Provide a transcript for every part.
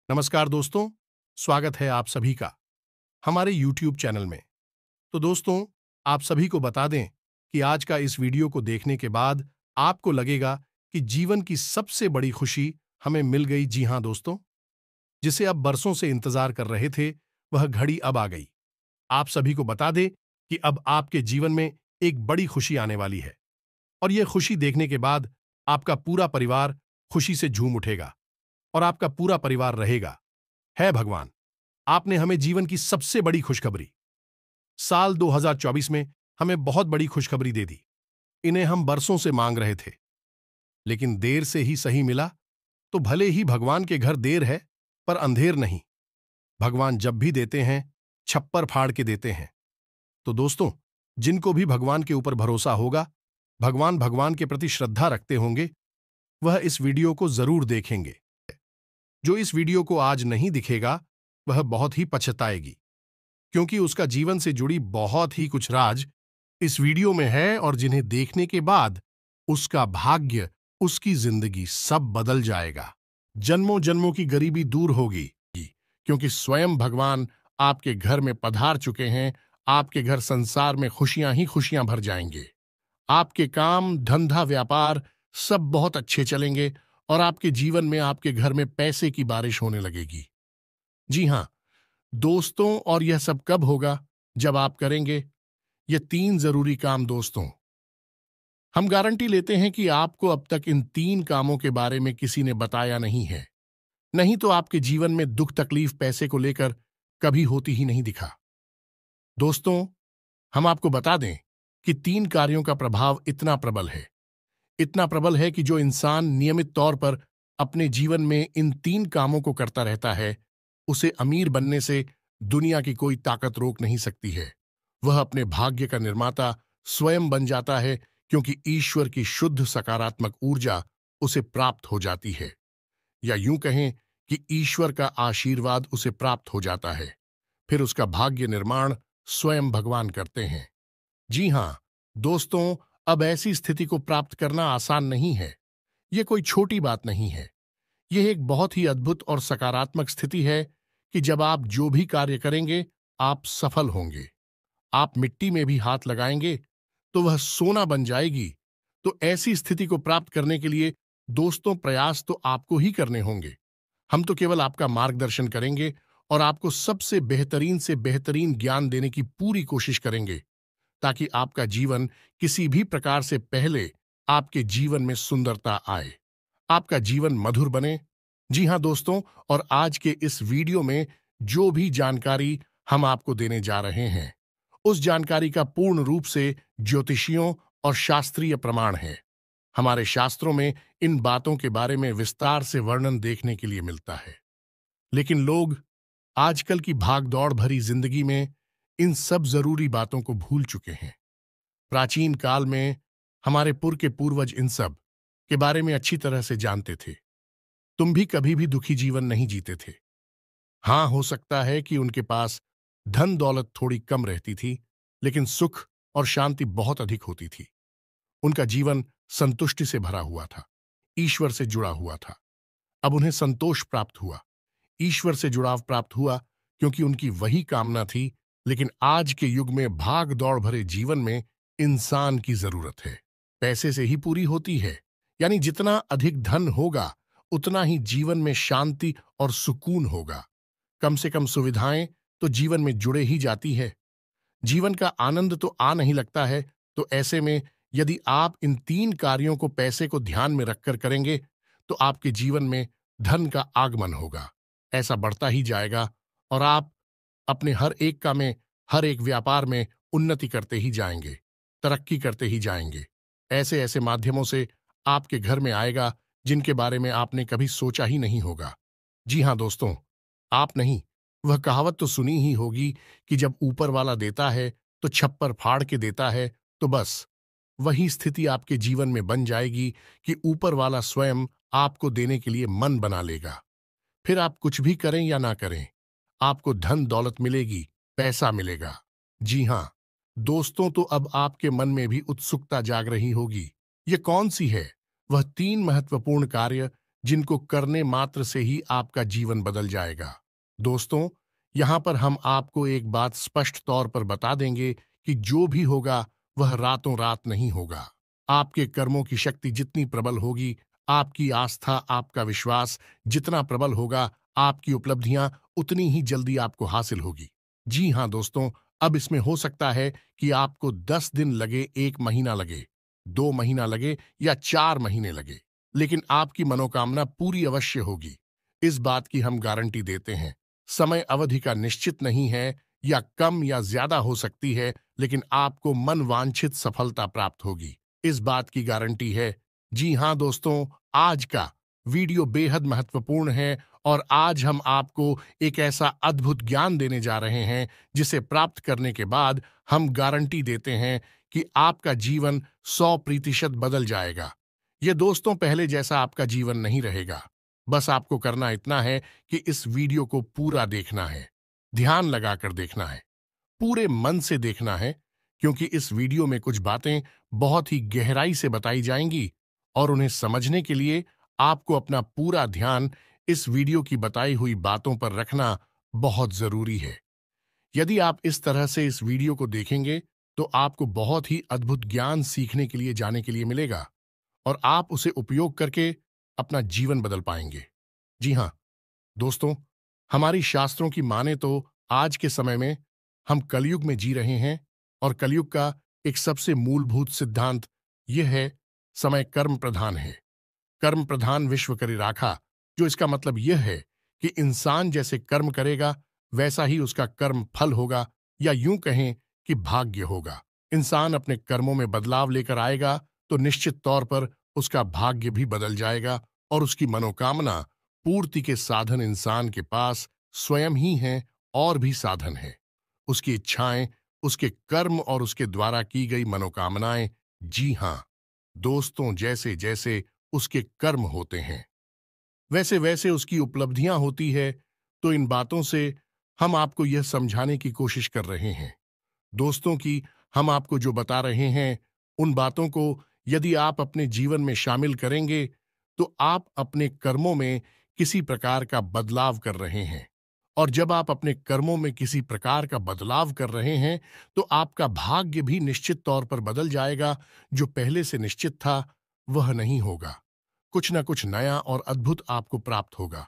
नमस्कार दोस्तों, स्वागत है आप सभी का हमारे YouTube चैनल में। तो दोस्तों, आप सभी को बता दें कि आज का इस वीडियो को देखने के बाद आपको लगेगा कि जीवन की सबसे बड़ी खुशी हमें मिल गई। जी हां दोस्तों, जिसे अब बरसों से इंतजार कर रहे थे, वह घड़ी अब आ गई। आप सभी को बता दें कि अब आपके जीवन में एक बड़ी खुशी आने वाली है और यह खुशी देखने के बाद आपका पूरा परिवार खुशी से झूम उठेगा और आपका पूरा परिवार रहेगा। है भगवान, आपने हमें जीवन की सबसे बड़ी खुशखबरी साल 2024 में हमें बहुत बड़ी खुशखबरी दे दी। इन्हें हम बरसों से मांग रहे थे, लेकिन देर से ही सही मिला। तो भले ही भगवान के घर देर है, पर अंधेर नहीं। भगवान जब भी देते हैं, छप्पर फाड़ के देते हैं। तो दोस्तों, जिनको भी भगवान के ऊपर भरोसा होगा, भगवान के प्रति श्रद्धा रखते होंगे, वह इस वीडियो को जरूर देखेंगे। जो इस वीडियो को आज नहीं दिखेगा, वह बहुत ही पछताएगी, क्योंकि उसका जीवन से जुड़ी बहुत ही कुछ राज इस वीडियो में है और जिन्हें देखने के बाद उसका भाग्य, उसकी जिंदगी सब बदल जाएगा। जन्मों जन्मों की गरीबी दूर होगी, क्योंकि स्वयं भगवान आपके घर में पधार चुके हैं। आपके घर संसार में खुशियां ही खुशियां भर जाएंगे। आपके काम, धंधा, व्यापार सब बहुत अच्छे चलेंगे और आपके जीवन में, आपके घर में पैसे की बारिश होने लगेगी। जी हां दोस्तों, और यह सब कब होगा? जब आप करेंगे ये 3 जरूरी काम। दोस्तों, हम गारंटी लेते हैं कि आपको अब तक इन 3 कामों के बारे में किसी ने बताया नहीं है, नहीं तो आपके जीवन में दुख तकलीफ पैसे को लेकर कभी होती ही नहीं दिखा। दोस्तों, हम आपको बता दें कि 3 कार्यों का प्रभाव इतना प्रबल है कि जो इंसान नियमित तौर पर अपने जीवन में इन 3 कामों को करता रहता है, उसे अमीर बनने से दुनिया की कोई ताकत रोक नहीं सकती है। वह अपने भाग्य का निर्माता स्वयं बन जाता है, क्योंकि ईश्वर की शुद्ध सकारात्मक ऊर्जा उसे प्राप्त हो जाती है, या यूं कहें कि ईश्वर का आशीर्वाद उसे प्राप्त हो जाता है। फिर उसका भाग्य निर्माण स्वयं भगवान करते हैं। जी हां दोस्तों, अब ऐसी स्थिति को प्राप्त करना आसान नहीं है। यह कोई छोटी बात नहीं है। यह एक बहुत ही अद्भुत और सकारात्मक स्थिति है कि जब आप जो भी कार्य करेंगे, आप सफल होंगे। आप मिट्टी में भी हाथ लगाएंगे तो वह सोना बन जाएगी। तो ऐसी स्थिति को प्राप्त करने के लिए दोस्तों, प्रयास तो आपको ही करने होंगे। हम तो केवल आपका मार्गदर्शन करेंगे और आपको सबसे बेहतरीन से बेहतरीन ज्ञान देने की पूरी कोशिश करेंगे, ताकि आपका जीवन किसी भी प्रकार से पहले आपके जीवन में सुंदरता आए, आपका जीवन मधुर बने। जी हां दोस्तों, और आज के इस वीडियो में जो भी जानकारी हम आपको देने जा रहे हैं, उस जानकारी का पूर्ण रूप से ज्योतिषियों और शास्त्रीय प्रमाण है। हमारे शास्त्रों में इन बातों के बारे में विस्तार से वर्णन देखने के लिए मिलता है, लेकिन लोग आजकल की भागदौड़ भरी जिंदगी में इन सब जरूरी बातों को भूल चुके हैं। प्राचीन काल में हमारे के पूर्वज इन सब के बारे में अच्छी तरह से जानते थे। तुम भी कभी भी दुखी जीवन नहीं जीते थे। हां, हो सकता है कि उनके पास धन दौलत थोड़ी कम रहती थी, लेकिन सुख और शांति बहुत अधिक होती थी। उनका जीवन संतुष्टि से भरा हुआ था, ईश्वर से जुड़ा हुआ था। अब उन्हें संतोष प्राप्त हुआ, ईश्वर से जुड़ाव प्राप्त हुआ, क्योंकि उनकी वही कामना थी। लेकिन आज के युग में भाग दौड़ भरे जीवन में इंसान की जरूरत है, पैसे से ही पूरी होती है। यानी जितना अधिक धन होगा, उतना ही जीवन में शांति और सुकून होगा। कम से कम सुविधाएं तो जीवन में जुड़े ही जाती है। जीवन का आनंद तो आ नहीं लगता है। तो ऐसे में यदि आप इन 3 कार्यों को पैसे को ध्यान में रखकर करेंगे, तो आपके जीवन में धन का आगमन होगा, ऐसा बढ़ता ही जाएगा और आप अपने हर एक व्यापार में उन्नति करते ही जाएंगे, तरक्की करते ही जाएंगे। ऐसे ऐसे माध्यमों से आपके घर में आएगा जिनके बारे में आपने कभी सोचा ही नहीं होगा। जी हां दोस्तों, आप नहीं, वह कहावत तो सुनी ही होगी कि जब ऊपर वाला देता है तो छप्पर फाड़ के देता है। तो बस वही स्थिति आपके जीवन में बन जाएगी कि ऊपर वाला स्वयं आपको देने के लिए मन बना लेगा। फिर आप कुछ भी करें या ना करें, आपको धन दौलत मिलेगी, पैसा मिलेगा। जी हां दोस्तों, तो अब आपके मन में भी उत्सुकता जाग रही होगी। ये कौन सी है वह 3 महत्वपूर्ण कार्य जिनको करने मात्र से ही आपका जीवन बदल जाएगा। दोस्तों, यहाँ पर हम आपको एक बात स्पष्ट तौर पर बता देंगे कि जो भी होगा वह रातों रात नहीं होगा। आपके कर्मों की शक्ति जितनी प्रबल होगी, आपकी आस्था, आपका विश्वास जितना प्रबल होगा, आपकी उपलब्धियां उतनी ही जल्दी आपको हासिल होगी। जी हाँ दोस्तों, अब इसमें हो सकता है कि आपको 10 दिन लगे, 1 महीना लगे, 2 महीना लगे या 4 महीने लगे, लेकिन आपकी मनोकामना पूरी अवश्य होगी। इस बात की हम गारंटी देते हैं। समय अवधि का निश्चित नहीं है, या कम या ज्यादा हो सकती है, लेकिन आपको मन वांछित सफलता प्राप्त होगी, इस बात की गारंटी है। जी हाँ दोस्तों, आज का वीडियो बेहद महत्वपूर्ण है और आज हम आपको एक ऐसा अद्भुत ज्ञान देने जा रहे हैं जिसे प्राप्त करने के बाद हम गारंटी देते हैं कि आपका जीवन 100% बदल जाएगा। ये दोस्तों पहले जैसा आपका जीवन नहीं रहेगा। बस आपको करना इतना है कि इस वीडियो को पूरा देखना है, ध्यान लगाकर देखना है, पूरे मन से देखना है, क्योंकि इस वीडियो में कुछ बातें बहुत ही गहराई से बताई जाएंगी और उन्हें समझने के लिए आपको अपना पूरा ध्यान इस वीडियो की बताई हुई बातों पर रखना बहुत जरूरी है। यदि आप इस तरह से इस वीडियो को देखेंगे तो आपको बहुत ही अद्भुत ज्ञान सीखने के लिए, जाने के लिए मिलेगा और आप उसे उपयोग करके अपना जीवन बदल पाएंगे। जी हाँ दोस्तों, हमारी शास्त्रों की माने तो आज के समय में हम कलयुग में जी रहे हैं और कलयुग का एक सबसे मूलभूत सिद्धांत यह है, समय कर्म प्रधान है। कर्म प्रधान विश्व करी राखा, जो इसका मतलब यह है कि इंसान जैसे कर्म करेगा वैसा ही उसका कर्म फल होगा, या यूं कहें कि भाग्य होगा। इंसान अपने कर्मों में बदलाव लेकर आएगा तो निश्चित तौर पर उसका भाग्य भी बदल जाएगा और उसकी मनोकामना पूर्ति के साधन इंसान के पास स्वयं ही हैं और भी साधन हैं। उसकी इच्छाएं, उसके कर्म और उसके द्वारा की गई मनोकामनाएं, जी हां दोस्तों, जैसे जैसे उसके कर्म होते हैं वैसे वैसे उसकी उपलब्धियां होती है। तो इन बातों से हम आपको यह समझाने की कोशिश कर रहे हैं दोस्तों कि हम आपको जो बता रहे हैं उन बातों को यदि आप अपने जीवन में शामिल करेंगे तो आप अपने कर्मों में किसी प्रकार का बदलाव कर रहे हैं। और जब आप अपने कर्मों में किसी प्रकार का बदलाव कर रहे हैं तो आपका भाग्य भी निश्चित तौर पर बदल जाएगा। जो पहले से निश्चित था वह नहीं होगा, कुछ ना कुछ नया और अद्भुत आपको प्राप्त होगा।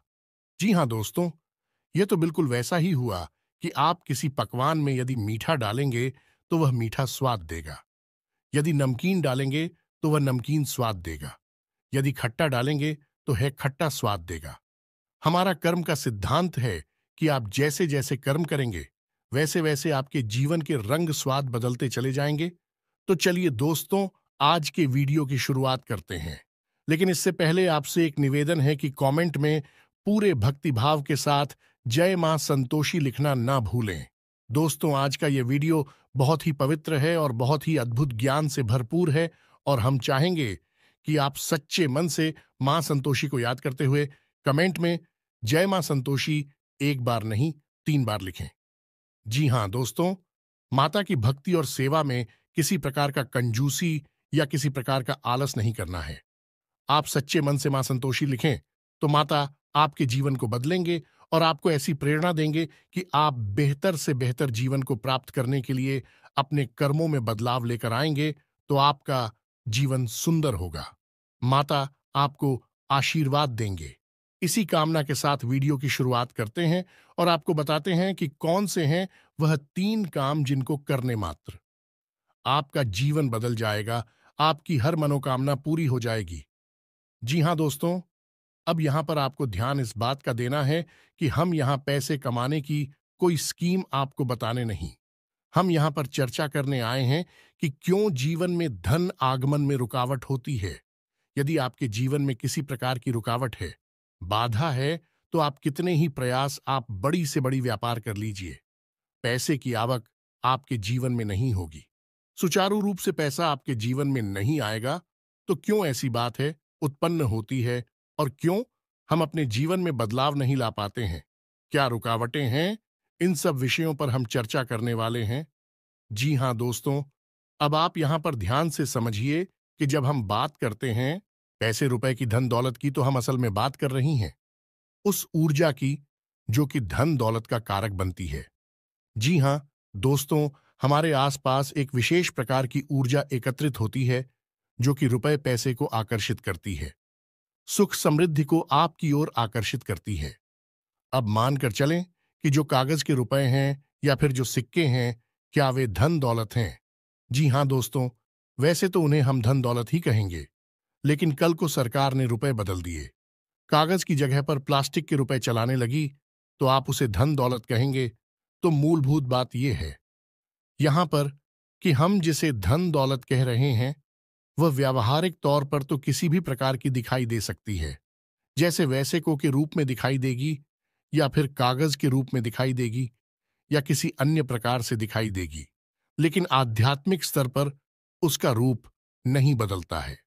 जी हाँ दोस्तों, यह तो बिल्कुल वैसा ही हुआ कि आप किसी पकवान में यदि मीठा डालेंगे तो वह मीठा स्वाद देगा, यदि नमकीन डालेंगे तो वह नमकीन स्वाद देगा, यदि खट्टा डालेंगे तो है खट्टा स्वाद देगा। हमारा कर्म का सिद्धांत है कि आप जैसे जैसे कर्म करेंगे वैसे वैसे आपके जीवन के रंग स्वाद बदलते चले जाएंगे। तो चलिए दोस्तों, आज के वीडियो की शुरुआत करते हैं, लेकिन इससे पहले आपसे एक निवेदन है कि कमेंट में पूरे भक्तिभाव के साथ जय मां संतोषी लिखना ना भूलें। दोस्तों, आज का ये वीडियो बहुत ही पवित्र है और बहुत ही अद्भुत ज्ञान से भरपूर है और हम चाहेंगे कि आप सच्चे मन से मां संतोषी को याद करते हुए कमेंट में जय मां संतोषी एक बार नहीं 3 बार लिखें। जी हाँ दोस्तों, माता की भक्ति और सेवा में किसी प्रकार का कंजूसी या किसी प्रकार का आलस नहीं करना है। आप सच्चे मन से मां संतोषी लिखें तो माता आपके जीवन को बदलेंगे और आपको ऐसी प्रेरणा देंगे कि आप बेहतर से बेहतर जीवन को प्राप्त करने के लिए अपने कर्मों में बदलाव लेकर आएंगे तो आपका जीवन सुंदर होगा। माता आपको आशीर्वाद देंगे। इसी कामना के साथ वीडियो की शुरुआत करते हैं और आपको बताते हैं कि कौन से हैं वह 3 काम जिनको करने मात्र आपका जीवन बदल जाएगा, आपकी हर मनोकामना पूरी हो जाएगी। जी हाँ दोस्तों, अब यहाँ पर आपको ध्यान इस बात का देना है कि हम यहाँ पैसे कमाने की कोई स्कीम आपको बताने नहीं, हम यहाँ पर चर्चा करने आए हैं कि क्यों जीवन में धन आगमन में रुकावट होती है। यदि आपके जीवन में किसी प्रकार की रुकावट है, बाधा है, तो आप कितने ही प्रयास, आप बड़ी से बड़ी व्यापार कर लीजिए, पैसे की आवक आपके जीवन में नहीं होगी, सुचारू रूप से पैसा आपके जीवन में नहीं आएगा। तो क्यों ऐसी बात है उत्पन्न होती है और क्यों हम अपने जीवन में बदलाव नहीं ला पाते हैं, क्या रुकावटें हैं, इन सब विषयों पर हम चर्चा करने वाले हैं। जी हाँ दोस्तों, अब आप यहाँ पर ध्यान से समझिए कि जब हम बात करते हैं पैसे रुपए की धन दौलत की तो हम असल में बात कर रही हैं उस ऊर्जा की जो कि धन दौलत का कारक बनती है। जी हाँ दोस्तों, हमारे आसपास एक विशेष प्रकार की ऊर्जा एकत्रित होती है जो कि रुपए पैसे को आकर्षित करती है, सुख समृद्धि को आपकी ओर आकर्षित करती है। अब मानकर चलें कि जो कागज के रुपए हैं या फिर जो सिक्के हैं, क्या वे धन दौलत हैं? जी हाँ दोस्तों, वैसे तो उन्हें हम धन दौलत ही कहेंगे, लेकिन कल को सरकार ने रुपए बदल दिए, कागज की जगह पर प्लास्टिक के रुपए चलाने लगी, तो आप उसे धन दौलत कहेंगे। तो मूलभूत बात यह है यहां पर कि हम जिसे धन दौलत कह रहे हैं वह व्यावहारिक तौर पर तो किसी भी प्रकार की दिखाई दे सकती है, जैसे वैसेको के रूप में दिखाई देगी या फिर कागज के रूप में दिखाई देगी या किसी अन्य प्रकार से दिखाई देगी, लेकिन आध्यात्मिक स्तर पर उसका रूप नहीं बदलता है।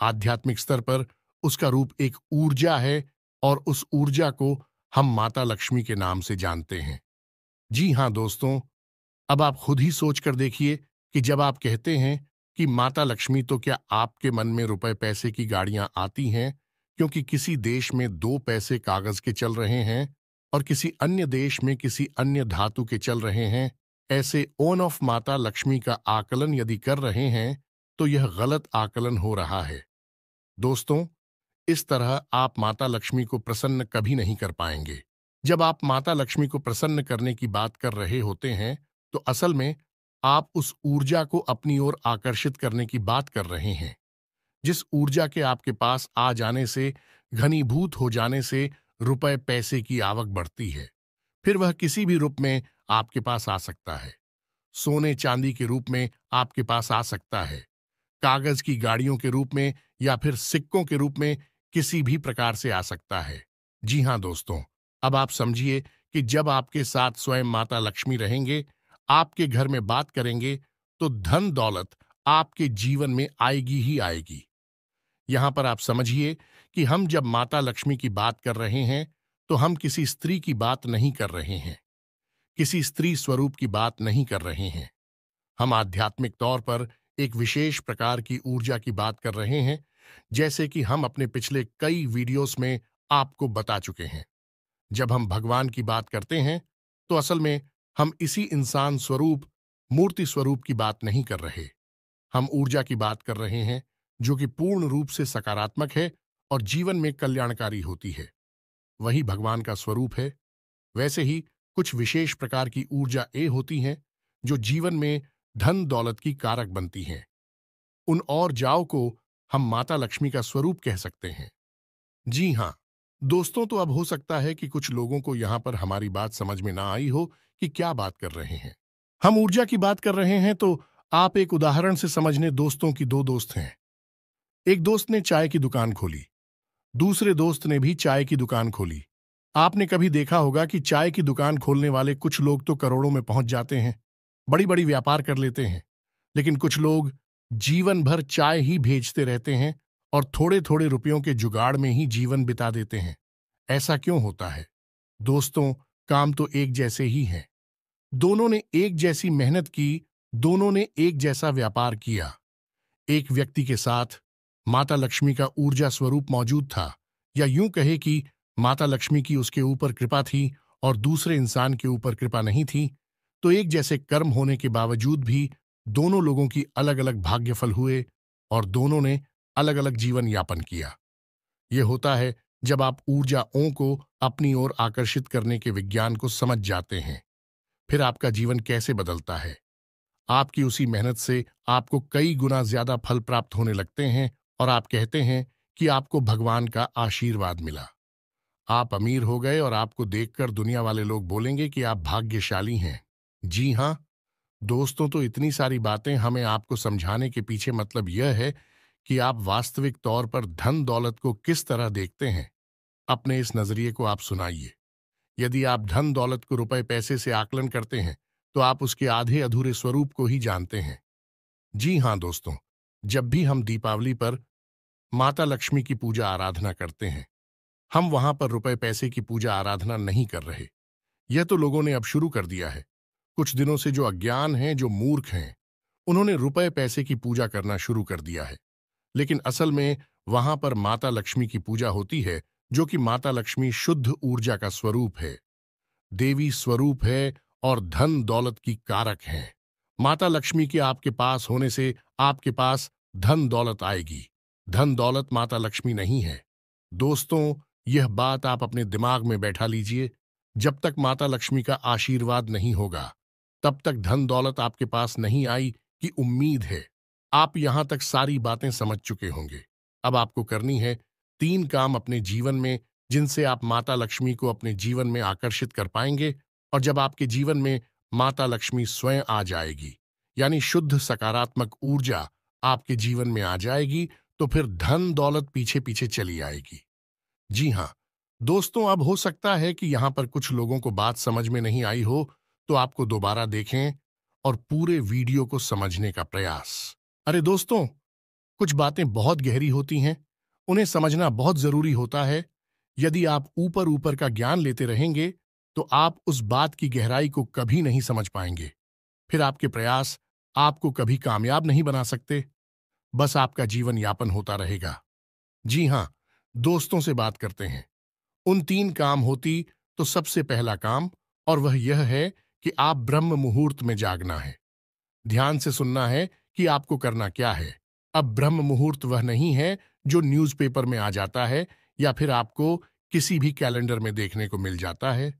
आध्यात्मिक स्तर पर उसका रूप एक ऊर्जा है और उस ऊर्जा को हम माता लक्ष्मी के नाम से जानते हैं। जी हां दोस्तों, अब आप खुद ही सोच कर देखिए कि जब आप कहते हैं कि माता लक्ष्मी, तो क्या आपके मन में रुपए पैसे की गाड़ियां आती हैं क्योंकि किसी देश में 2 पैसे कागज के चल रहे हैं और किसी अन्य देश में किसी अन्य धातु के चल रहे हैं? ऐसे ओन ऑफ माता लक्ष्मी का आकलन यदि कर रहे हैं तो यह गलत आकलन हो रहा है। दोस्तों, इस तरह आप माता लक्ष्मी को प्रसन्न कभी नहीं कर पाएंगे। जब आप माता लक्ष्मी को प्रसन्न करने की बात कर रहे होते हैं तो असल में आप उस ऊर्जा को अपनी ओर आकर्षित करने की बात कर रहे हैं, जिस ऊर्जा के आपके पास आ जाने से, घनीभूत हो जाने से रुपए पैसे की आवक बढ़ती है। फिर वह किसी भी रूप में आपके पास आ सकता है, सोने चांदी के रूप में आपके पास आ सकता है, कागज की गाड़ियों के रूप में या फिर सिक्कों के रूप में किसी भी प्रकार से आ सकता है। जी हां दोस्तों, अब आप समझिए कि जब आपके साथ स्वयं माता लक्ष्मी रहेंगे, आपके घर में बात करेंगे, तो धन दौलत आपके जीवन में आएगी ही आएगी। यहां पर आप समझिए कि हम जब माता लक्ष्मी की बात कर रहे हैं तो हम किसी स्त्री की बात नहीं कर रहे हैं, किसी स्त्री स्वरूप की बात नहीं कर रहे हैं। हम आध्यात्मिक तौर पर एक विशेष प्रकार की ऊर्जा की बात कर रहे हैं, जैसे कि हम अपने पिछले कई वीडियोस में आपको बता चुके हैं। जब हम भगवान की बात करते हैं तो असल में हम इसी इंसान स्वरूप, मूर्ति स्वरूप की बात नहीं कर रहे। हम ऊर्जा की बात कर रहे हैं जो कि पूर्ण रूप से सकारात्मक है और जीवन में कल्याणकारी होती है। वही भगवान का स्वरूप है। वैसे ही कुछ विशेष प्रकार की ऊर्जा ए होती हैं जो जीवन में धन दौलत की कारक बनती हैं। उन और जाओ को हम माता लक्ष्मी का स्वरूप कह सकते हैं। जी हाँ दोस्तों, तो अब हो सकता है कि कुछ लोगों को यहां पर हमारी बात समझ में ना आई हो कि क्या बात कर रहे हैं। हम ऊर्जा की बात कर रहे हैं तो आप एक उदाहरण से समझने। दोस्तों की 2 दोस्त हैं। एक दोस्त ने चाय की दुकान खोली, दूसरे दोस्त ने भी चाय की दुकान खोली। आपने कभी देखा होगा कि चाय की दुकान खोलने वाले कुछ लोग तो करोड़ों में पहुंच जाते हैं, बड़ी बड़ी व्यापार कर लेते हैं, लेकिन कुछ लोग जीवन भर चाय ही भेजते रहते हैं और थोड़े थोड़े रुपयों के जुगाड़ में ही जीवन बिता देते हैं। ऐसा क्यों होता है? दोस्तों, काम तो एक जैसे ही हैं। दोनों ने एक जैसी मेहनत की, दोनों ने एक जैसा व्यापार किया। एक व्यक्ति के साथ माता लक्ष्मी का ऊर्जा स्वरूप मौजूद था, या यूं कहे कि माता लक्ष्मी की उसके ऊपर कृपा थी और दूसरे इंसान के ऊपर कृपा नहीं थी, तो एक जैसे कर्म होने के बावजूद भी दोनों लोगों की अलग अलग भाग्यफल हुए और दोनों ने अलग अलग जीवन यापन किया। यह होता है जब आप ऊर्जाओं को अपनी ओर आकर्षित करने के विज्ञान को समझ जाते हैं। फिर आपका जीवन कैसे बदलता है। आपकी उसी मेहनत से आपको कई गुना ज्यादा फल प्राप्त होने लगते हैं और आप कहते हैं कि आपको भगवान का आशीर्वाद मिला। आप अमीर हो गए और आपको देखकर दुनिया वाले लोग बोलेंगे कि आप भाग्यशाली हैं। जी हां दोस्तों, तो इतनी सारी बातें हमें आपको समझाने के पीछे मतलब यह है कि आप वास्तविक तौर पर धन दौलत को किस तरह देखते हैं। अपने इस नजरिए को आप सुनाइए। यदि आप धन दौलत को रुपए पैसे से आकलन करते हैं तो आप उसके आधे अधूरे स्वरूप को ही जानते हैं। जी हां दोस्तों, जब भी हम दीपावली पर माता लक्ष्मी की पूजा आराधना करते हैं, हम वहां पर रुपए पैसे की पूजा आराधना नहीं कर रहे। यह तो लोगों ने अब शुरू कर दिया है। कुछ दिनों से जो अज्ञान हैं, जो मूर्ख हैं, उन्होंने रुपए पैसे की पूजा करना शुरू कर दिया है। लेकिन असल में वहां पर माता लक्ष्मी की पूजा होती है, जो कि माता लक्ष्मी शुद्ध ऊर्जा का स्वरूप है, देवी स्वरूप है और धन दौलत की कारक है। माता लक्ष्मी के आपके पास होने से आपके पास धन दौलत आएगी। धन दौलत माता लक्ष्मी नहीं है। दोस्तों, यह बात आप अपने दिमाग में बैठा लीजिए। जब तक माता लक्ष्मी का आशीर्वाद नहीं होगा, तब तक धन दौलत आपके पास नहीं आई की उम्मीद है। आप यहां तक सारी बातें समझ चुके होंगे। अब आपको करनी है 3 काम अपने जीवन में, जिनसे आप माता लक्ष्मी को अपने जीवन में आकर्षित कर पाएंगे। और जब आपके जीवन में माता लक्ष्मी स्वयं आ जाएगी, यानी शुद्ध सकारात्मक ऊर्जा आपके जीवन में आ जाएगी, तो फिर धन दौलत पीछे पीछे चली आएगी। जी हाँ दोस्तों, अब हो सकता है कि यहां पर कुछ लोगों को बात समझ में नहीं आई हो, तो आपको दोबारा देखें और पूरे वीडियो को समझने का प्रयास। अरे दोस्तों, कुछ बातें बहुत गहरी होती हैं, उन्हें समझना बहुत जरूरी होता है। यदि आप ऊपर ऊपर का ज्ञान लेते रहेंगे, तो आप उस बात की गहराई को कभी नहीं समझ पाएंगे। फिर आपके प्रयास आपको कभी कामयाब नहीं बना सकते, बस आपका जीवन यापन होता रहेगा। जी हाँ, दोस्तों से बात करते हैं। उन 3 काम होती तो सबसे पहला काम, और वह यह है कि आप ब्रह्म मुहूर्त में जागना है। ध्यान से सुनना है कि आपको करना क्या है। अब ब्रह्म मुहूर्त वह नहीं है जो न्यूज़पेपर में आ जाता है या फिर आपको किसी भी कैलेंडर में देखने को मिल जाता है।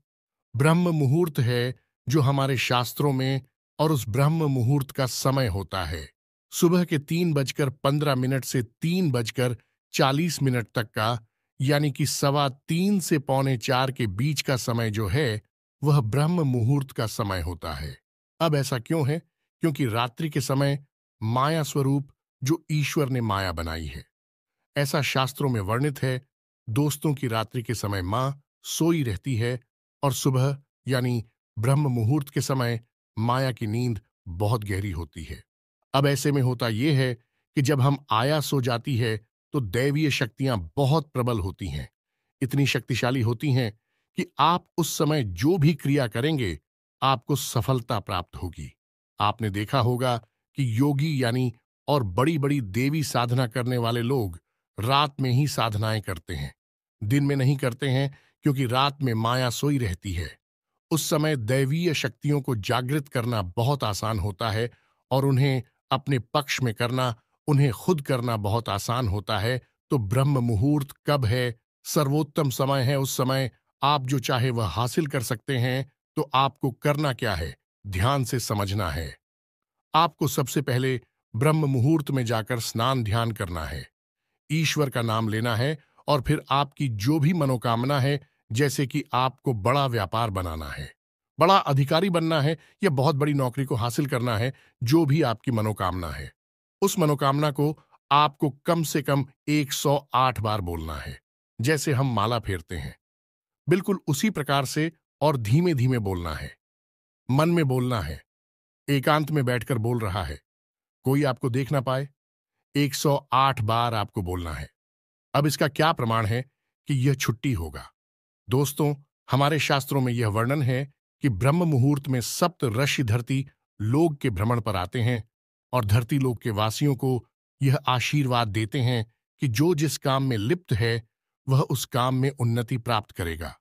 ब्रह्म मुहूर्त है जो हमारे शास्त्रों में, और उस ब्रह्म मुहूर्त का समय होता है सुबह के 3:15 से 3:40 तक का, यानी कि 3:15 से 3:45 के बीच का समय जो है, वह ब्रह्म मुहूर्त का समय होता है। अब ऐसा क्यों है? क्योंकि रात्रि के समय माया स्वरूप जो ईश्वर ने माया बनाई है, ऐसा शास्त्रों में वर्णित है। दोस्तों की रात्रि के समय मां सोई रहती है और सुबह यानी ब्रह्म मुहूर्त के समय माया की नींद बहुत गहरी होती है। अब ऐसे में होता यह है कि जब हम आया सो जाती है, तो दैवीय शक्तियां बहुत प्रबल होती हैं, इतनी शक्तिशाली होती हैं कि आप उस समय जो भी क्रिया करेंगे, आपको सफलता प्राप्त होगी। आपने देखा होगा कि योगी यानी और बड़ी बड़ी देवी साधना करने वाले लोग रात में ही साधनाएं करते हैं, दिन में नहीं करते हैं, क्योंकि रात में माया सोई रहती है। उस समय दैवीय शक्तियों को जागृत करना बहुत आसान होता है और उन्हें अपने पक्ष में करना, उन्हें खुद करना बहुत आसान होता है। तो ब्रह्म मुहूर्त कब है? सर्वोत्तम समय है। उस समय आप जो चाहे वह हासिल कर सकते हैं। तो आपको करना क्या है? ध्यान से समझना है। आपको सबसे पहले ब्रह्म मुहूर्त में जाकर स्नान ध्यान करना है, ईश्वर का नाम लेना है, और फिर आपकी जो भी मनोकामना है, जैसे कि आपको बड़ा व्यापार बनाना है, बड़ा अधिकारी बनना है, या बहुत बड़ी नौकरी को हासिल करना है, जो भी आपकी मनोकामना है, उस मनोकामना को आपको कम से कम 108 बार बोलना है। जैसे हम माला फेरते हैं, बिल्कुल उसी प्रकार से, और धीमे धीमे बोलना है, मन में बोलना है, एकांत में बैठकर बोल रहा है, कोई आपको देख ना पाए। 108 बार आपको बोलना है। अब इसका क्या प्रमाण है कि यह छुट्टी होगा? दोस्तों, हमारे शास्त्रों में यह वर्णन है कि ब्रह्म मुहूर्त में सप्त ऋषि धरती लोक के भ्रमण पर आते हैं और धरती लोक के वासियों को यह आशीर्वाद देते हैं कि जो जिस काम में लिप्त है, वह उस काम में उन्नति प्राप्त करेगा।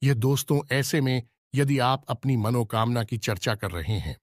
यह दोस्तों ऐसे में, यदि आप अपनी मनोकामना की चर्चा कर रहे हैं,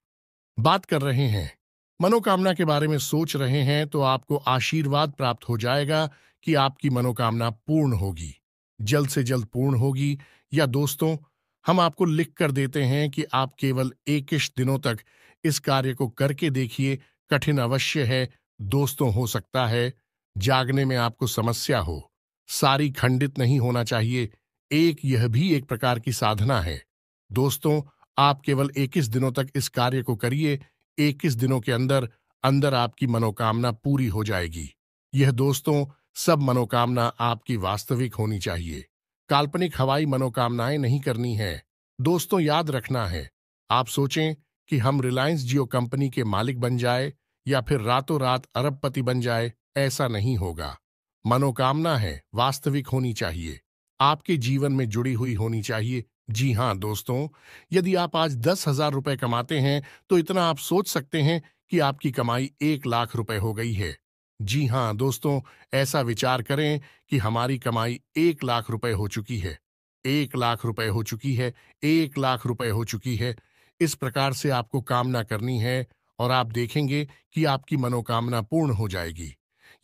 बात कर रहे हैं, मनोकामना के बारे में सोच रहे हैं, तो आपको आशीर्वाद प्राप्त हो जाएगा कि आपकी मनोकामना पूर्ण होगी, जल्द से जल्द पूर्ण होगी। या दोस्तों, हम आपको लिख कर देते हैं कि आप केवल 21 दिनों तक इस कार्य को करके देखिए। कठिन अवश्य है दोस्तों, हो सकता है जागने में आपको समस्या हो, सारी खंडित नहीं होना चाहिए। यह भी एक प्रकार की साधना है। दोस्तों, आप केवल 21 दिनों तक इस कार्य को करिए। 21 दिनों के अंदर अंदर आपकी मनोकामना पूरी हो जाएगी। यह दोस्तों, सब मनोकामना आपकी वास्तविक होनी चाहिए। काल्पनिक हवाई मनोकामनाएं नहीं करनी है। दोस्तों, याद रखना है, आप सोचें कि हम रिलायंस जियो कंपनी के मालिक बन जाए या फिर रातों रात अरबपति बन जाए, ऐसा नहीं होगा। मनोकामना है वास्तविक होनी चाहिए, आपके जीवन में जुड़ी हुई होनी चाहिए। जी हाँ दोस्तों, यदि आप आज 10,000 रुपए कमाते हैं, तो इतना आप सोच सकते हैं कि आपकी कमाई 1 लाख रुपए हो गई है। जी हाँ दोस्तों, ऐसा विचार करें कि हमारी कमाई 1 लाख रुपए हो चुकी है। 1 लाख रुपए हो चुकी है। 1 लाख रुपए हो चुकी है। इस प्रकार से आपको कामना करनी है और आप देखेंगे कि आपकी मनोकामना पूर्ण हो जाएगी।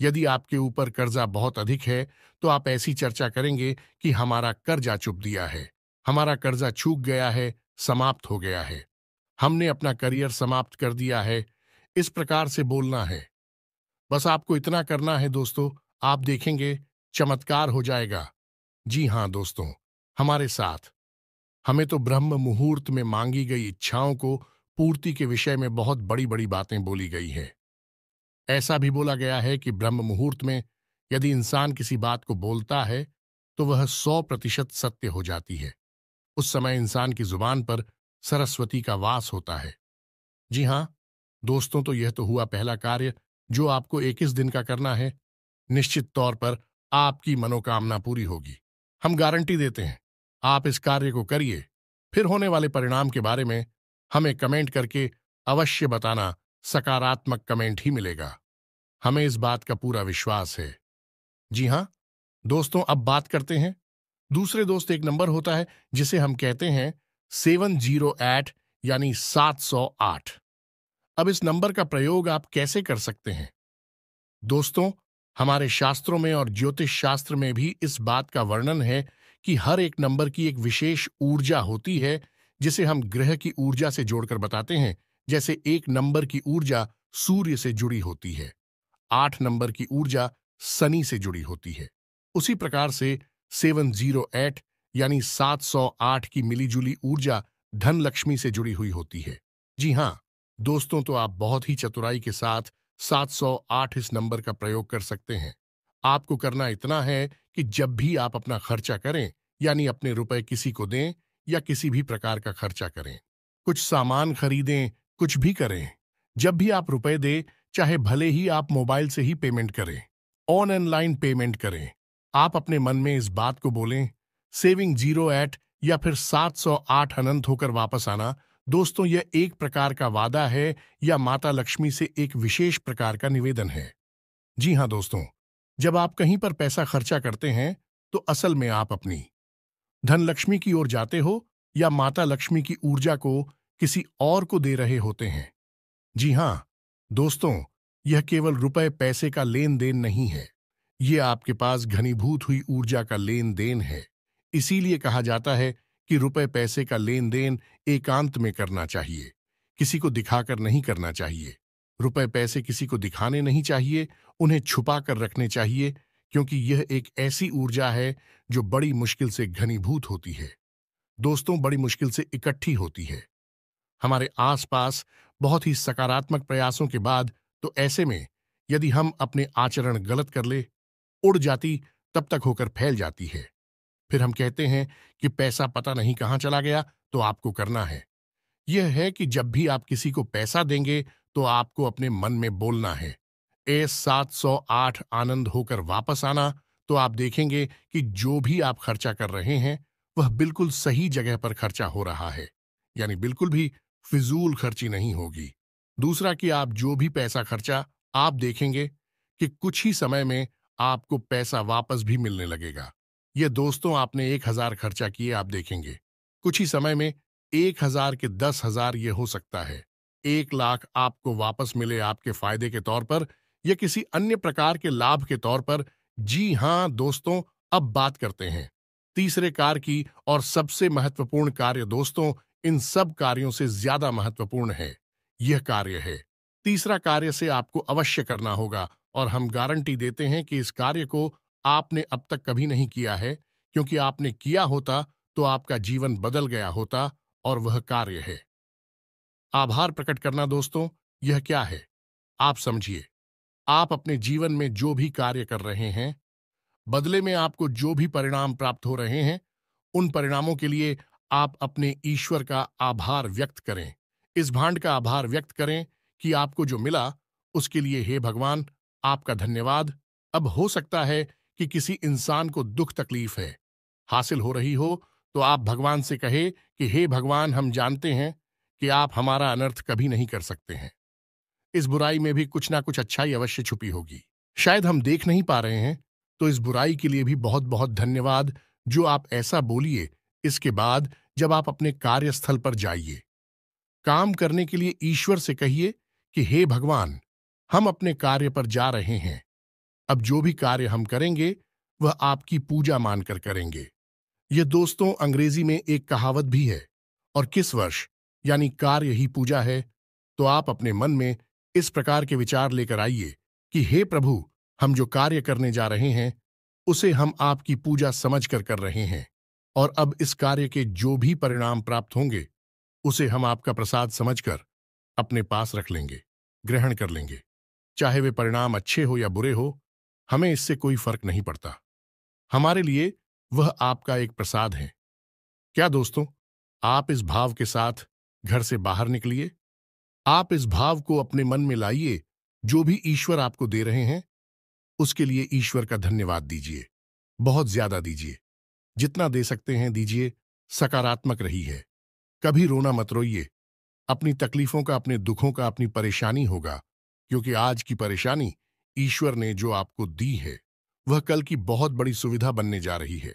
यदि आपके ऊपर कर्जा बहुत अधिक है तो आप ऐसी चर्चा करेंगे कि हमारा कर्जा चुक दिया है, हमारा कर्जा चूक गया है, समाप्त हो गया है, हमने अपना करियर समाप्त कर दिया है। इस प्रकार से बोलना है। बस आपको इतना करना है दोस्तों, आप देखेंगे चमत्कार हो जाएगा। जी हाँ दोस्तों, हमारे साथ हमें तो ब्रह्म मुहूर्त में मांगी गई इच्छाओं को पूर्ति के विषय में बहुत बड़ी बड़ी बातें बोली गई है। ऐसा भी बोला गया है कि ब्रह्म मुहूर्त में यदि इंसान किसी बात को बोलता है तो वह 100% सत्य हो जाती है। उस समय इंसान की जुबान पर सरस्वती का वास होता है। जी हाँ दोस्तों, तो यह तो हुआ पहला कार्य जो आपको 21 दिन का करना है। निश्चित तौर पर आपकी मनोकामना पूरी होगी। हम गारंटी देते हैं। आप इस कार्य को करिए, फिर होने वाले परिणाम के बारे में हमें कमेंट करके अवश्य बताना। सकारात्मक कमेंट ही मिलेगा, हमें इस बात का पूरा विश्वास है। जी हाँ दोस्तों, अब बात करते हैं दूसरे दोस्त। एक नंबर होता है जिसे हम कहते हैं 708 यानी 708। अब इस नंबर का प्रयोग आप कैसे कर सकते हैं दोस्तों? हमारे शास्त्रों में और ज्योतिष शास्त्र में भी इस बात का वर्णन है कि हर एक नंबर की एक विशेष ऊर्जा होती है जिसे हम ग्रह की ऊर्जा से जोड़कर बताते हैं। जैसे 1 नंबर की ऊर्जा सूर्य से जुड़ी होती है, 8 नंबर की ऊर्जा शनि से जुड़ी होती है। उसी प्रकार से 708 यानी 708 की मिलीजुली ऊर्जा धन लक्ष्मी से जुड़ी हुई होती है। जी हाँ दोस्तों, तो आप बहुत ही चतुराई के साथ 708 इस नंबर का प्रयोग कर सकते हैं। आपको करना इतना है कि जब भी आप अपना खर्चा करें, यानी अपने रुपए किसी को दें या किसी भी प्रकार का खर्चा करें, कुछ सामान खरीदें, कुछ भी करें, जब भी आप रुपए दें, चाहे भले ही आप मोबाइल से ही पेमेंट करें, ऑनलाइन पेमेंट करें, आप अपने मन में इस बात को बोलें, सेविंग 08 या फिर 708 अनंत होकर वापस आना। दोस्तों, यह एक प्रकार का वादा है या माता लक्ष्मी से एक विशेष प्रकार का निवेदन है। जी हाँ दोस्तों, जब आप कहीं पर पैसा खर्चा करते हैं तो असल में आप अपनी धन लक्ष्मी की ओर जाते हो या माता लक्ष्मी की ऊर्जा को किसी और को दे रहे होते हैं। जी हाँ दोस्तों, यह केवल रुपए पैसे का लेन देन नहीं है, ये आपके पास घनीभूत हुई ऊर्जा का लेन देन है। इसीलिए कहा जाता है कि रुपए पैसे का लेन देन एकांत में करना चाहिए, किसी को दिखाकर नहीं करना चाहिए। रुपए पैसे किसी को दिखाने नहीं चाहिए, उन्हें छुपा कर रखने चाहिए, क्योंकि यह एक ऐसी ऊर्जा है जो बड़ी मुश्किल से घनीभूत होती है। दोस्तों, बड़ी मुश्किल से इकट्ठी होती है हमारे आसपास बहुत ही सकारात्मक प्रयासों के बाद। तो ऐसे में यदि हम अपने आचरण गलत कर ले, उड़ जाती, तब तक होकर फैल जाती है। फिर हम कहते हैं कि पैसा पता नहीं कहां चला गया। तो आपको करना है यह है कि जब भी आप किसी को पैसा देंगे तो आपको अपने मन में बोलना है, ए 708 आनंद होकर वापस आना। तो आप देखेंगे कि जो भी आप खर्चा कर रहे हैं वह बिल्कुल सही जगह पर खर्चा हो रहा है, यानी बिल्कुल भी फिजूल खर्ची नहीं होगी। दूसरा कि आप जो भी पैसा खर्चा, आप देखेंगे कि कुछ ही समय में आपको पैसा वापस भी मिलने लगेगा। ये दोस्तों, आपने 1000 खर्चा किए, आप देखेंगे कुछ ही समय में 1000 के 10,000 ये हो सकता है। 1 लाख आपको वापस मिले आपके फायदे के तौर पर या किसी अन्य प्रकार के लाभ के तौर पर। जी हां दोस्तों, अब बात करते हैं तीसरे कार्य की, और सबसे महत्वपूर्ण कार्य दोस्तों, इन सब कार्यों से ज्यादा महत्वपूर्ण है। यह कार्य है, तीसरा कार्य से आपको अवश्य करना होगा और हम गारंटी देते हैं कि इस कार्य को आपने अब तक कभी नहीं किया है, क्योंकि आपने किया होता तो आपका जीवन बदल गया होता। और वह कार्य है आभार प्रकट करना। दोस्तों, यह क्या है आप समझिए। आप अपने जीवन में जो भी कार्य कर रहे हैं, बदले में आपको जो भी परिणाम प्राप्त हो रहे हैं, उन परिणामों के लिए आप अपने ईश्वर का आभार व्यक्त करें। इस भांड का आभार व्यक्त करें कि आपको जो मिला उसके लिए हे भगवान, आपका धन्यवाद। अब हो सकता है कि किसी इंसान को दुख तकलीफ है हासिल हो रही हो, तो आप भगवान से कहे कि हे भगवान, हम जानते हैं कि आप हमारा अनर्थ कभी नहीं कर सकते हैं। इस बुराई में भी कुछ ना कुछ अच्छाई अवश्य छुपी होगी। शायद हम देख नहीं पा रहे हैं, तो इस बुराई के लिए भी बहुत बहुत धन्यवाद जो आप ऐसा बोलिए। इसके बाद जब आप अपने कार्यस्थल पर जाइए, काम करने के लिए ईश्वर से कहिए कि हे भगवान, हम अपने कार्य पर जा रहे हैं। अब जो भी कार्य हम करेंगे वह आपकी पूजा मानकर करेंगे। यह दोस्तों अंग्रेजी में एक कहावत भी है। और किस वर्ष यानी कार्य ही पूजा है। तो आप अपने मन में इस प्रकार के विचार लेकर आइए कि हे प्रभु, हम जो कार्य करने जा रहे हैं उसे हम आपकी पूजा समझकर कर रहे हैं। और अब इस कार्य के जो भी परिणाम प्राप्त होंगे उसे हम आपका प्रसाद समझकर अपने पास रख लेंगे, ग्रहण कर लेंगे। चाहे वे परिणाम अच्छे हो या बुरे हो, हमें इससे कोई फर्क नहीं पड़ता। हमारे लिए वह आपका एक प्रसाद है। क्या दोस्तों, आप इस भाव के साथ घर से बाहर निकलिए। आप इस भाव को अपने मन में लाइए। जो भी ईश्वर आपको दे रहे हैं उसके लिए ईश्वर का धन्यवाद दीजिए। बहुत ज्यादा दीजिए। जितना दे सकते हैं दीजिए। सकारात्मक रही है। कभी रोना मत रोइए। अपनी तकलीफों का, अपने दुखों का, अपनी परेशानी होगा, क्योंकि आज की परेशानी ईश्वर ने जो आपको दी है वह कल की बहुत बड़ी सुविधा बनने जा रही है।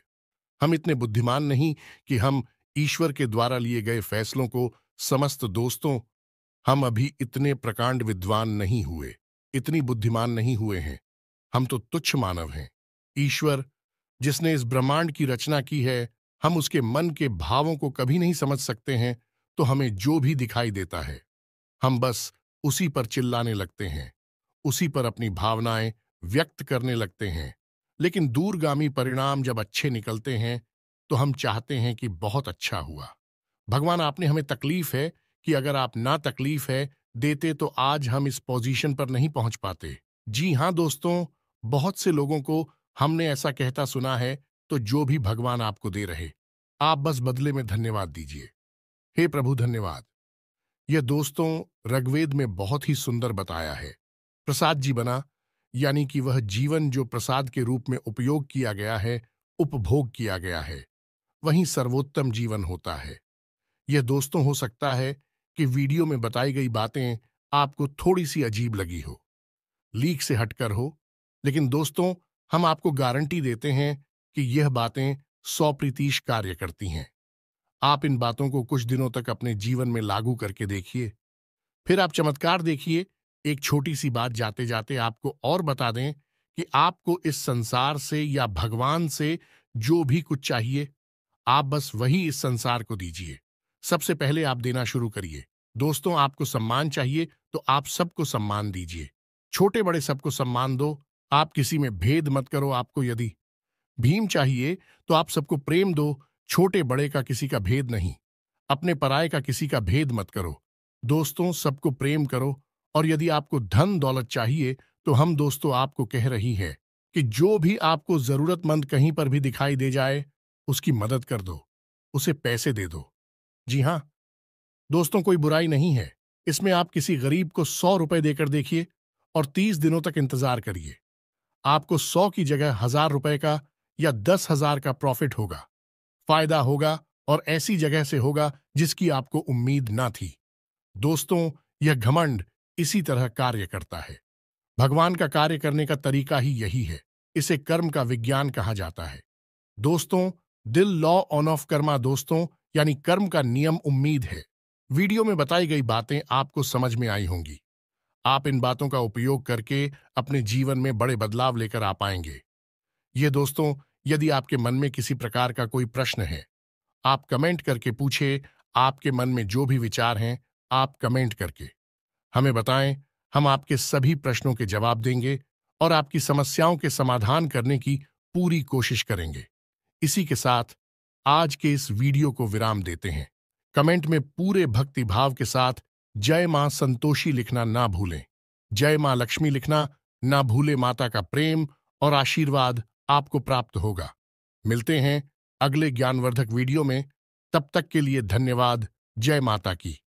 हम इतने बुद्धिमान नहीं कि हम ईश्वर के द्वारा लिए गए फैसलों को समस्त दोस्तों, हम अभी इतने प्रकांड विद्वान नहीं हुए, इतनी बुद्धिमान नहीं हुए हैं। हम तो तुच्छ मानव हैं। ईश्वर जिसने इस ब्रह्मांड की रचना की है, हम उसके मन के भावों को कभी नहीं समझ सकते हैं। तो हमें जो भी दिखाई देता है हम बस उसी पर चिल्लाने लगते हैं, उसी पर अपनी भावनाएं व्यक्त करने लगते हैं। लेकिन दूरगामी परिणाम जब अच्छे निकलते हैं तो हम चाहते हैं कि बहुत अच्छा हुआ। भगवान, आपने हमें तकलीफ है कि अगर आप ना तकलीफ है देते तो आज हम इस पोजीशन पर नहीं पहुंच पाते। जी हां दोस्तों, बहुत से लोगों को हमने ऐसा कहता सुना है। तो जो भी भगवान आपको दे रहे, आप बस बदले में धन्यवाद दीजिए। हे प्रभु धन्यवाद। यह दोस्तों ऋग्वेद में बहुत ही सुंदर बताया है। प्रसाद जी बना, यानी कि वह जीवन जो प्रसाद के रूप में उपयोग किया गया है, उपभोग किया गया है, वही सर्वोत्तम जीवन होता है। यह दोस्तों हो सकता है कि वीडियो में बताई गई बातें आपको थोड़ी सी अजीब लगी हो, लीक से हटकर हो, लेकिन दोस्तों हम आपको गारंटी देते हैं कि यह बातें 100% कार्य करती हैं। आप इन बातों को कुछ दिनों तक अपने जीवन में लागू करके देखिए, फिर आप चमत्कार देखिए। एक छोटी सी बात जाते जाते आपको और बता दें कि आपको इस संसार से या भगवान से जो भी कुछ चाहिए, आप बस वही इस संसार को दीजिए। सबसे पहले आप देना शुरू करिए। दोस्तों, आपको सम्मान चाहिए तो आप सबको सम्मान दीजिए। छोटे बड़े सबको सम्मान दो। आप किसी में भेद मत करो। आपको यदि भीम चाहिए तो आप सबको प्रेम दो। छोटे बड़े का किसी का भेद नहीं। अपने पराये का किसी का भेद मत करो। दोस्तों, सबको प्रेम करो। और यदि आपको धन दौलत चाहिए तो हम दोस्तों आपको कह रही है कि जो भी आपको जरूरतमंद कहीं पर भी दिखाई दे जाए उसकी मदद कर दो, उसे पैसे दे दो। जी हां दोस्तों, कोई बुराई नहीं है इसमें। आप किसी गरीब को 100 रुपए देकर देखिए और 30 दिनों तक इंतजार करिए। आपको 100 की जगह 1000 रुपए का या 10,000 का प्रॉफिट होगा, फायदा होगा, और ऐसी जगह से होगा जिसकी आपको उम्मीद ना थी। दोस्तों, यह घमंड इसी तरह कार्य करता है। भगवान का कार्य करने का तरीका ही यही है। इसे कर्म का विज्ञान कहा जाता है। दोस्तों, दिल लॉ ऑन ऑफ कर्मा दोस्तों, यानी कर्म का नियम उम्मीद है। वीडियो में बताई गई बातें आपको समझ में आई होंगी। आप इन बातों का उपयोग करके अपने जीवन में बड़े बदलाव लेकर आ पाएंगे। ये दोस्तों, यदि आपके मन में किसी प्रकार का कोई प्रश्न है, आप कमेंट करके पूछे। आपके मन में जो भी विचार हैं, आप कमेंट करके हमें बताएं। हम आपके सभी प्रश्नों के जवाब देंगे और आपकी समस्याओं के समाधान करने की पूरी कोशिश करेंगे। इसी के साथ आज के इस वीडियो को विराम देते हैं। कमेंट में पूरे भक्ति भाव के साथ जय मां संतोषी लिखना ना भूलें। जय मां लक्ष्मी लिखना ना भूले। माता का प्रेम और आशीर्वाद आपको प्राप्त होगा। मिलते हैं अगले ज्ञानवर्धक वीडियो में। तब तक के लिए धन्यवाद। जय माता की।